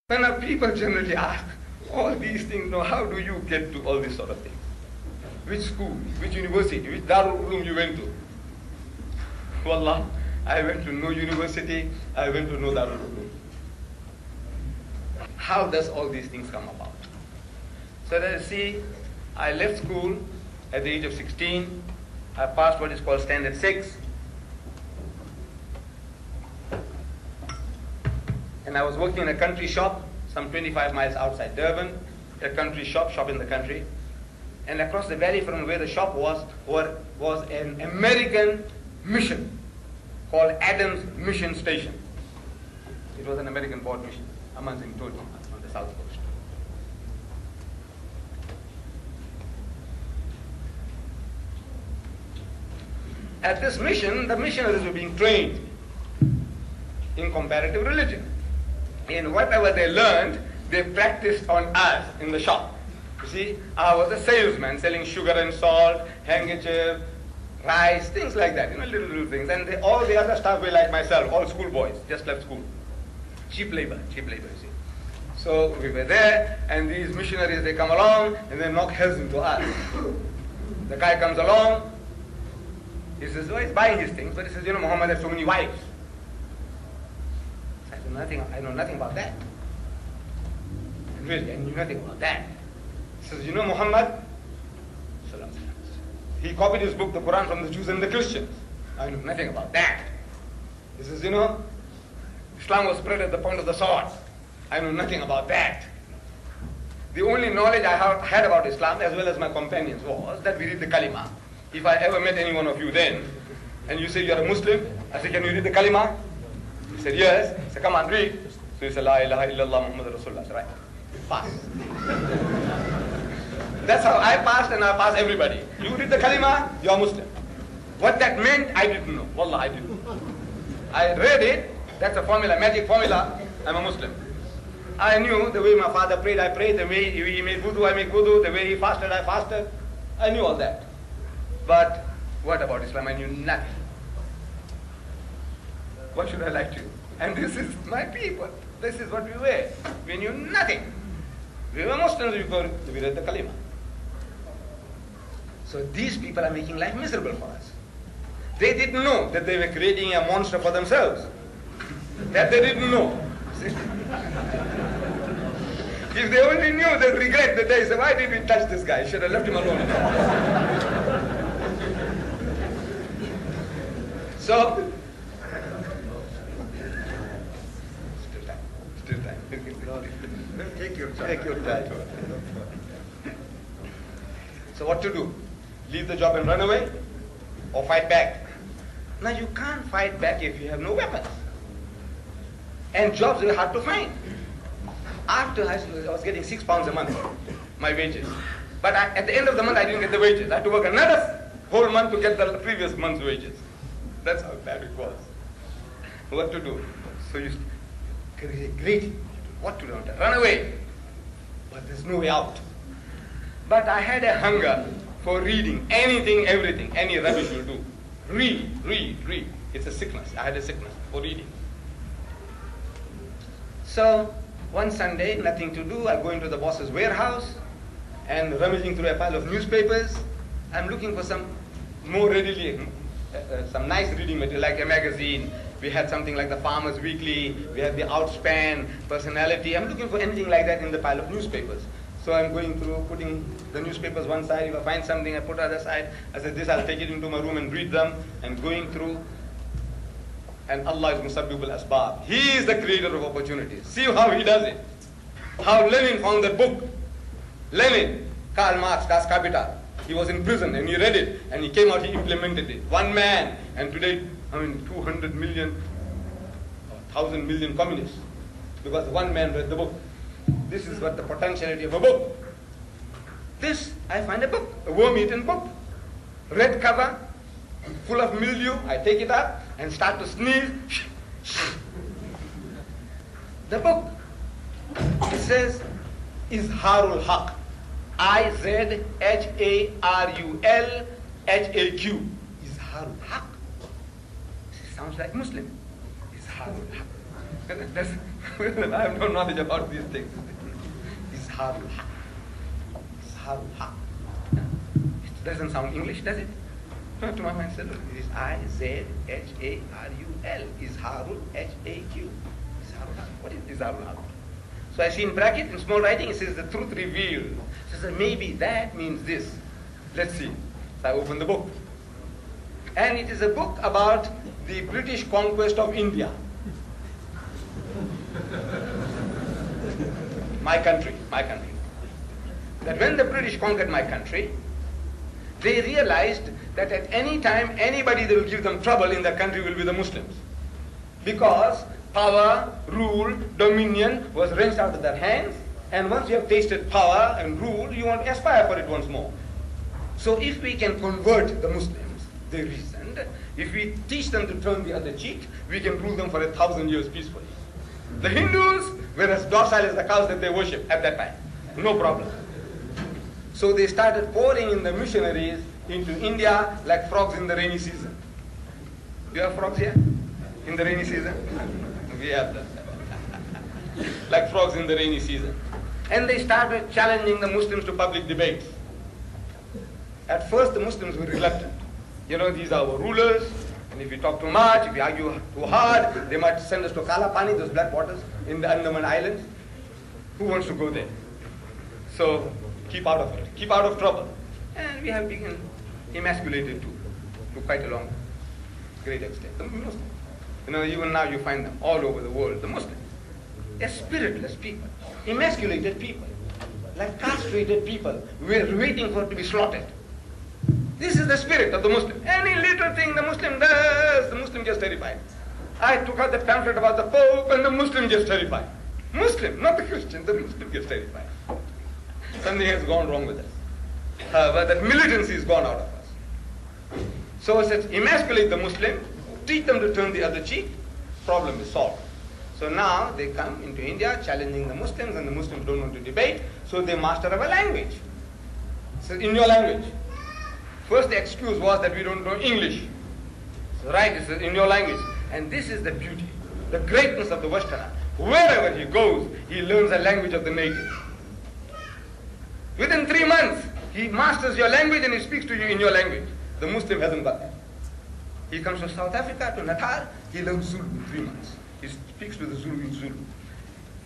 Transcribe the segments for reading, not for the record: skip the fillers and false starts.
When people generally ask all these things, how do you get to all these sort of things? Which school, which university, which Darul Uloom you went to? Wallah, I went to no university, I went to no Darul Uloom. How does all these things come about? So that you see, I left school at the age of 16. I passed what is called Standard 6. And I was working in a country shop, some 25 miles outside Durban, a country shop in the country. And across the valley from where the shop was an American mission called Adams Mission Station. It was an American board mission, Amman Singh told me, on the south coast. At this mission, the missionaries were being trained in comparative religion. And whatever they learned, they practiced on us in the shop. You see, I was a salesman selling sugar and salt, handkerchief, rice, things like that, little things. And all the other staff were like myself, all schoolboys, just left school. Cheap labor, you see. So we were there, and these missionaries, they come along, and they knock heads into us. The guy comes along, he says, well, he's buying his things, but he says, Muhammad has so many wives. I know nothing about that. Really, I knew nothing about that. He says, Muhammad, he copied his book, the Quran, from the Jews and the Christians. I know nothing about that. He says, Islam was spread at the point of the sword. I know nothing about that. The only knowledge I had about Islam, as well as my companions, was that we read the Kalima. If I ever met any one of you then, and you say you're a Muslim, I say, can you read the Kalima? He said, yes. I said, come on, read. So he said, La ilaha illallah Muhammad Rasulullah. I said, right. Pass. That's how I passed, and I passed everybody. You read the Kalima, you're Muslim. What that meant, I didn't know. Wallah, I didn't know. I read it, that's a formula, magic formula, I'm a Muslim. I knew the way my father prayed, I prayed. The way he made wudu, I make wudu. The way he fasted, I fasted. I knew all that. But what about Islam? I knew nothing. What should I lie to you? And this is my people. This is what we were. We knew nothing. We were Muslims, we read the Kalima. So these people are making life miserable for us. They didn't know that they were creating a monster for themselves. That they didn't know. See? If they only knew, they'd regret the day. Say, why did we touch this guy? Should have left him alone. So, still time. Take your time. So what to do? Leave the job and run away? Or fight back? Now you can't fight back if you have no weapons. And jobs are hard to find. After high school, I was getting £6 a month, my wages. But at the end of the month, I didn't get the wages. I had to work another whole month to get the previous month's wages. That's how bad it was. What to do? So you great. What to do? Run away. But there's no way out. But I had a hunger for reading anything, everything, any rubbish will do. Read. It's a sickness. I had a sickness for reading. So one Sunday, nothing to do, I go into the boss's warehouse and rummaging through a pile of newspapers. I'm looking for some more readily, some nice reading material, like a magazine. We had something like the Farmer's Weekly, we had the Outspan, Personality. I'm looking for anything like that in the pile of newspapers. So I'm going through, putting the newspapers one side. If I find something, I put the other side. I said, this, I'll take it into my room and read them. And going through. And Allah is Musabbibul Asbab. He is the creator of opportunities. See how he does it. How Lenin found that book. Lenin, Karl Marx, Das Kapital. He was in prison and he read it. And he came out, he implemented it. One man. And today, 200 million, 1,000 million communists. Because one man read the book. This is what the potentiality of a book. This, I find a book, a worm-eaten book. Red cover, full of mildew. I take it up and start to sneeze. The book, it says, Izharul Haq. Izharul Haq. Izharul Haq. Sounds like Muslim. Izharul Haq. I have no knowledge about these things. Izharul Haq. Izharul Haq. It doesn't sound English, does it? No, to my mind, it is I-Z-H-A-R-U-L. Izharul H-A-Q. Izharul Haq. What is Izharul Haq? So I see in bracket, in small writing, it says the truth revealed. So I said, maybe that means this. Let's see. So I open the book. And it is a book about the British conquest of India. My country. That when the British conquered my country, they realized that at any time, anybody that will give them trouble in their country will be the Muslims. Because power, rule, dominion was wrenched out of their hands, and once you have tasted power and rule, you want to aspire for it once more. So if we can convert the Muslims, they reasoned, if we teach them to turn the other cheek, we can rule them for 1,000 years peacefully. The Hindus were as docile as the cows that they worship at that time. No problem. So they started pouring in the missionaries into India like frogs in the rainy season. Do you have frogs here? In the rainy season? We have them. Like frogs in the rainy season. And they started challenging the Muslims to public debates. At first the Muslims were reluctant. You know, these are our rulers, and if we talk too much, if we argue too hard, they might send us to Kala Pani, those black waters in the Andaman Islands. Who wants to go there? So keep out of it. Keep out of trouble. And we have been emasculated too, to quite a long, great extent. The Muslims. You know, even now you find them all over the world, the Muslims. They're spiritless people, emasculated people, like castrated people. We're waiting for it to be slaughtered. This is the spirit of the Muslim. Any little thing the Muslim does, the Muslim gets terrified. I took out the pamphlet about the Pope and the Muslim gets terrified. Muslim, not the Christian, the Muslim gets terrified. Something has gone wrong with us. But that militancy has gone out of us. So it says, emasculate the Muslim, teach them to turn the other cheek, problem is solved. So now they come into India challenging the Muslims, and the Muslims don't want to debate, so they master our language. So in your language. First the excuse was that we don't know English. So right, it's in your language. And this is the beauty, the greatness of the Westerner. Wherever he goes, he learns the language of the native. Within 3 months, he masters your language and he speaks to you in your language. The Muslim hasn't got that. He comes to South Africa, to Natal, he learns Zulu in 3 months. He speaks to the Zulu in Zulu.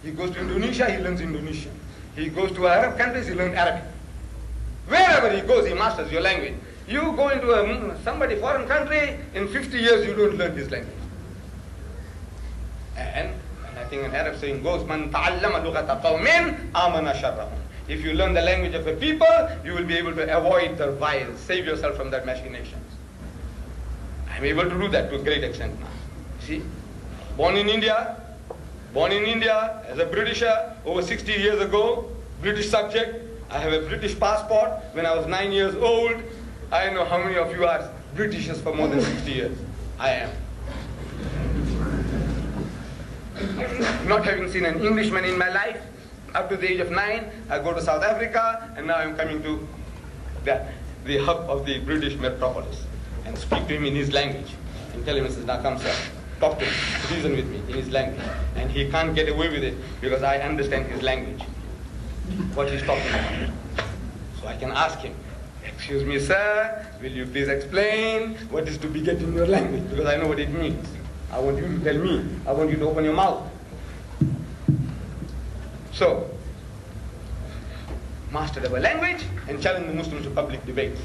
He goes to Indonesia, he learns Indonesian. He goes to Arab countries, he learns Arabic. Wherever he goes, he masters your language. You go into somebody foreign country, in 50 years you don't learn his language. And I think an Arab saying goes, Man ta'allama lughata qawmin amana sharrahum. If you learn the language of a people, you will be able to avoid their vials, save yourself from their machinations. I'm able to do that to a great extent now. See? Born in India as a Britisher over 60 years ago, British subject. I have a British passport. When I was 9 years old, I know how many of you are Britishers for more than 60 years. I am. Not having seen an Englishman in my life, up to the age of 9, I go to South Africa, and now I'm coming to the hub of the British metropolis and speak to him in his language and tell him, now come sir, talk to me, reason with me in his language. And he can't get away with it because I understand his language, what he's talking about. So I can ask him, excuse me sir, will you please explain what is to beget in your language, because I know what it means. I want you to tell me, I want you to open your mouth. So, mastered our language and challenged the Muslims to public debates.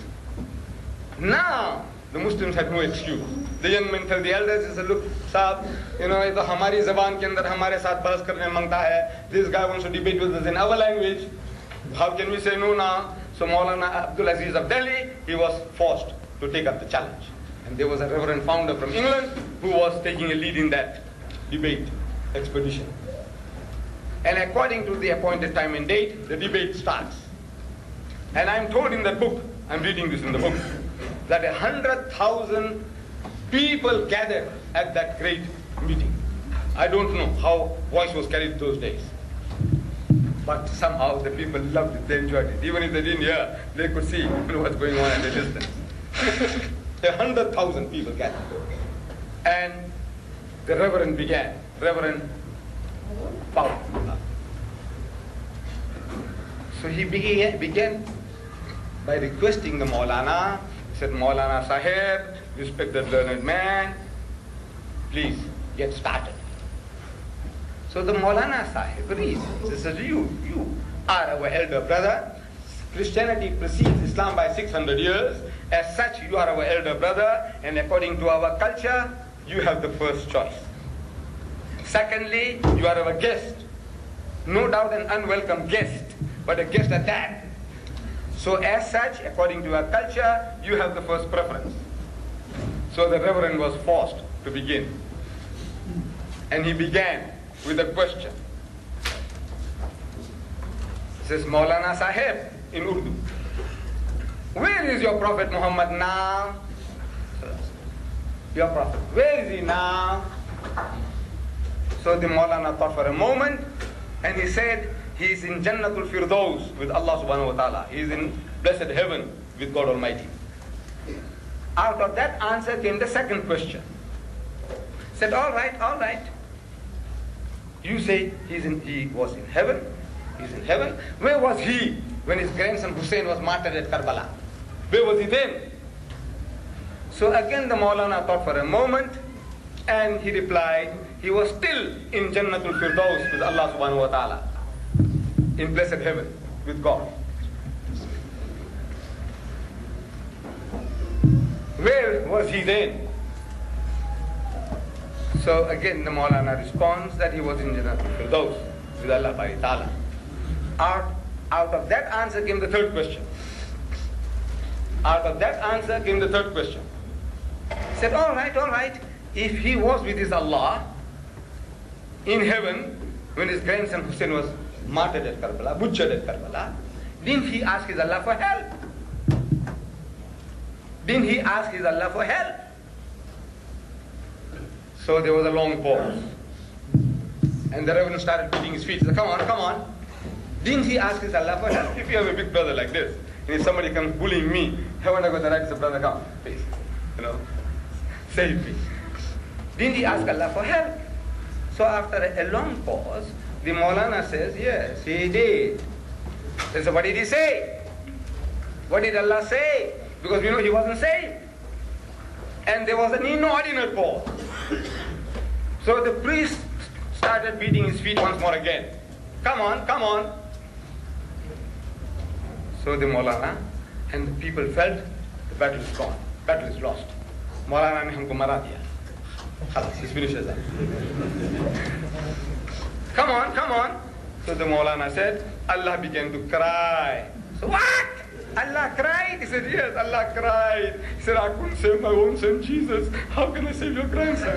Now, the Muslims had no excuse. The young men tell the elders, he said, look, Saab, you know, ito hamari zaban ke andar hamare saath bahas karne mangta hai. This guy wants to debate with us in our language. How can we say no now? So Maulana Abdul Aziz of Delhi, he was forced to take up the challenge. And there was a reverend founder from England who was taking a lead in that debate expedition. And according to the appointed time and date, the debate starts. And I'm told in that book, I'm reading this in the book, that 100,000 people gathered at that great meeting. I don't know how voice was carried those days. But somehow the people loved it, they enjoyed it. Even if they didn't hear, they could see what's going on at a distance. 100,000 people gathered. And the Reverend began. Reverend power. So he began by requesting the Maulana. He said, Maulana Sahib, respected learned man, please get started. So the Maulana Sahib reads. He says, you are our elder brother. Christianity precedes Islam by 600 years. As such, you are our elder brother, and according to our culture, you have the first choice. Secondly, you are our guest. No doubt an unwelcome guest, but a guest at that. So as such, according to our culture, you have the first preference. So the Reverend was forced to begin. And he began with a question. He says, Maulana Sahib, in Urdu, where is your Prophet Muhammad now? Your Prophet, where is he now? So the Maulana thought for a moment, and he said, he is in Jannatul Firdaus with Allah subhanahu wa ta'ala. He is in blessed heaven with God Almighty. Out of that answer came the second question. He said, all right. You say he was in heaven. He's in heaven. Where was he when his grandson Hussein was martyred at Karbala? Where was he then? So again the Maulana thought for a moment, and he replied, he was still in Jannatul Firdaus with Allah subhanahu wa ta'ala, in blessed heaven with God. Where was he then? So again the Maulana responds that he was in Jannatul Firdaus with Allah subhanahu wa ta'ala. Out of that answer came the third question. He said, all right. If he was with his Allah in heaven when his grandson Hussein was martyred at Karbala, butchered at Karbala, didn't he ask his Allah for help? So there was a long pause. And the Reverend started beating his feet. He said, come on. Didn't he ask his Allah for help? If you have a big brother like this, and if somebody comes bullying me, haven't I got the right to say, brother, come, please. Save me. Didn't he ask Allah for help? So after a long pause, the Maulana says, yes, he did. So what did he say? What did Allah say? Because we know he wasn't saved. And there was an inordinate pause. So the priest started beating his feet once more again. Come on. So the Maulana and the people felt the battle is gone. Battle is lost. Maulana ne humko mara diya. Khalas, this finishes that. Come on. So the Maulana said, Allah began to cry. So what? Allah cried? He said, yes, Allah cried. He said, I couldn't save my own son, Jesus. How can I save your grandson?